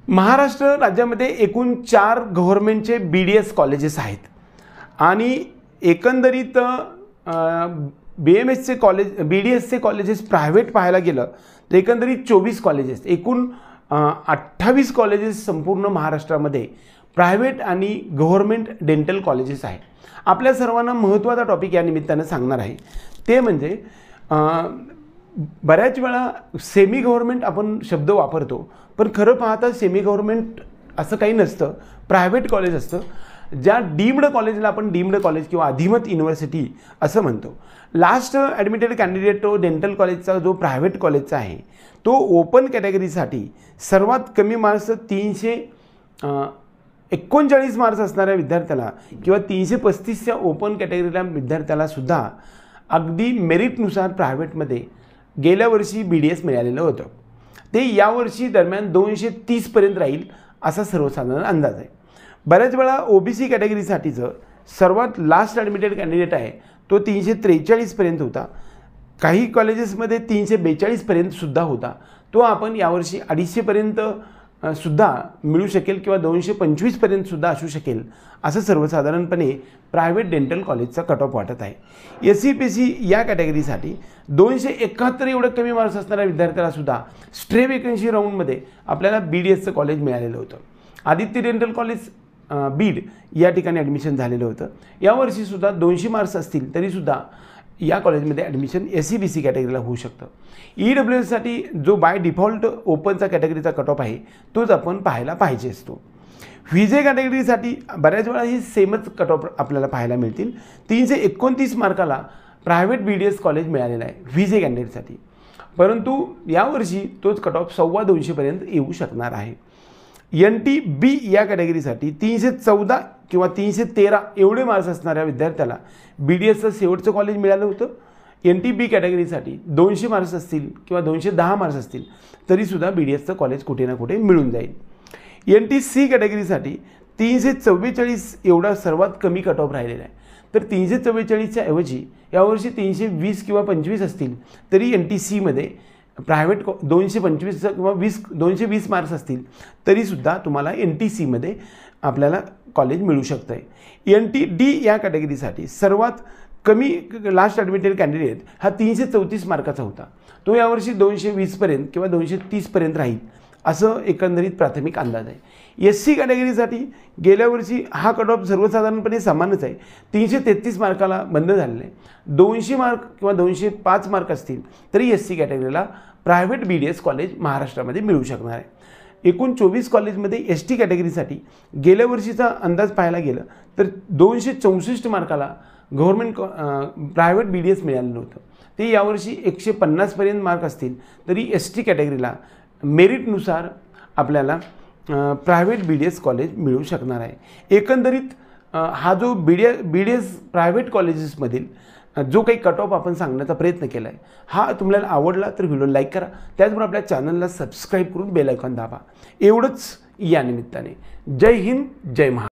महाराष्ट्र राज्यामध्ये एकूण 4 गव्हर्नमेंटचे BDS कॉलेजेस आहेत आणि एकंदरीत BMSचे कॉलेज BDSचे कॉलेजेस प्रायव्हेट पाहायला गेलं तर एकंदरीत 24 कॉलेजेस एकूण 28 कॉलेजेस संपूर्ण महाराष्ट्रामध्ये प्रायव्हेट आणि गव्हर्नमेंट डेंटल कॉलेजेस आहेत। आपल्या सर्वांना महत्त्वाचा टॉपिक या निमित्ताने सांगणार आहे ते म्हणजे बऱ्याच वेळा सेमी गव्हर्नमेंट आपण शब्द वापरतो, पण खरं पाहता सेमी गव्हर्नमेंट असं काही नसतं, प्रायव्हेट कॉलेज असतं। ज्या डीम्ड कॉलेजला आपण डीम्ड कॉलेज किंवा अधिमत युनिव्हर्सिटी असं म्हणतो। लास्ट ॲडमिटेड कॅन्डिडेट तो डेंटल कॉलेजचा जो प्रायव्हेट कॉलेजचा आहे तो ओपन कॅटेगरीसाठी सर्वात कमी मार्क्स 339 मार्क्स असणाऱ्या विद्यार्थ्याला किंवा 335च्या ओपन कॅटेगरीला विद्यार्थ्याला सुद्धा अगदी मेरिटनुसार प्रायव्हेटमध्ये गेल्या वर्षी BDS मिळालेलं होतं। ते यावर्षी दरम्यान 230 पर्यंत राहील असा सर्वसाधारण अंदाज आहे। बऱ्याच वेळा OBC कॅटेगरीसाठीचं सर्वात लास्ट ॲडमिटेड कॅन्डिडेट आहे तो 343 पर्यंत होता, काही कॉलेजेसमध्ये 342 पर्यंत सुद्धा होता। तो आपण यावर्षी 250 पर्यंत सुद्धा मिळू शकेल किंवा 225 पर्यंत सुद्धा असू शकेल असं सर्वसाधारणपणे प्रायव्हेट डेंटल कॉलेजचा कट ऑफ वाटत आहे। SCPC या कॅटेगरीसाठी 271 एवढे कमी मार्क्स असणाऱ्या विद्यार्थ्याला सुद्धा स्ट्रे वेकन्सी राऊंडमध्ये आपल्याला BDSचं कॉलेज मिळालेलं होतं। आदित्य डेंटल कॉलेज बीड या ठिकाणी ॲडमिशन झालेलं होतं। यावर्षी सुद्धा 200 मार्क्स असतील तरीसुद्धा या कॉलेजमध्ये ॲडमिशन SCBC कॅटेगरीला होऊ शकतं। EWSसाठी जो बाय डिफॉल्ट ओपनचा कॅटेगरीचा कट ऑफ आहे तोच आपण पाहायला पाहिजे असतो। व्हीजे कॅटेगरीसाठी बऱ्याच वेळा ही सेमच कट ऑफ आपल्याला पाहायला मिळतील। 329 मार्काला प्रायव्हेट BDS कॉलेज मिळालेलं आहे व्हीजे कॅन्डिडेटसाठी, परंतु यावर्षी तोच कट ऑफ 225 पर्यंत येऊ शकणार आहे। NTB या कॅटेगरीसाठी 314 किंवा 313 एवढे मार्क्स असणाऱ्या विद्यार्थ्याला BDSचं शेवटचं कॉलेज मिळालं होतं। NTB कॅटेगरीसाठी 200 मार्क्स असतील किंवा 210 मार्क्स असतील तरीसुद्धा BDSचं कॉलेज कुठे ना कुठे मिळून जाईल। NTC कॅटेगरीसाठी 344 एवढा सर्वात कमी कट ऑफ राहिलेला आहे, तर 344च्या ऐवजी यावर्षी 320 किंवा 25 असतील तरी NTCमध्ये प्रायव्हेट 225 किंवा 220 मार्क्स असतील तरीसुद्धा तुम्हाला NTCमध्ये आपल्याला कॉलेज मिळू शकतं आहे। NTD या कॅटेगरीसाठी सर्वात कमी लास्ट ॲडमिटेड कॅन्डिडेट हा 334 मार्काचा होता, तो यावर्षी 220 पर्यंत किंवा 230 पर्यंत राहील असं एकंदरीत प्राथमिक अंदाज आहे। SC कॅटेगरीसाठी गेल्या वर्षी हा कट ऑफ सर्वसाधारणपणे समानच आहे, 333 मार्काला बंद झालेलं आहे। 200 मार्क किंवा 205 मार्क असतील तरी SC कॅटेगरीला प्रायव्हेट BDS कॉलेज महाराष्ट्रामध्ये मिळू शकणार आहे। एकूण 24 कॉलेजमध्ये ST कॅटेगरीसाठी गेल्या वर्षीचा अंदाज पाहायला गेलं तर 264 मार्काला गव्हर्नमेंट प्रायव्हेट BDS मिळालेलं होतं, ते यावर्षी 150 पर्यंत मार्क असतील तरी ST कॅटेगरीला मेरिटनुसार आपल्याला प्रायव्हेट BDS कॉलेज मिळू शकणार आहे। एकंदरीत हा जो BDS प्रायव्हेट कॉलेजेसमधील जो काही कट ऑफ आपण सांगण्याचा प्रयत्न केला आहे हा तुम्हाला आवडला तर व्हिडिओ लाईक करा, त्याचबरोबर आपल्या चॅनलला सबस्क्राईब करून बेल आयकॉन दाबा। एवढंच या निमित्ताने। जय हिंद, जय महाराष्ट्र।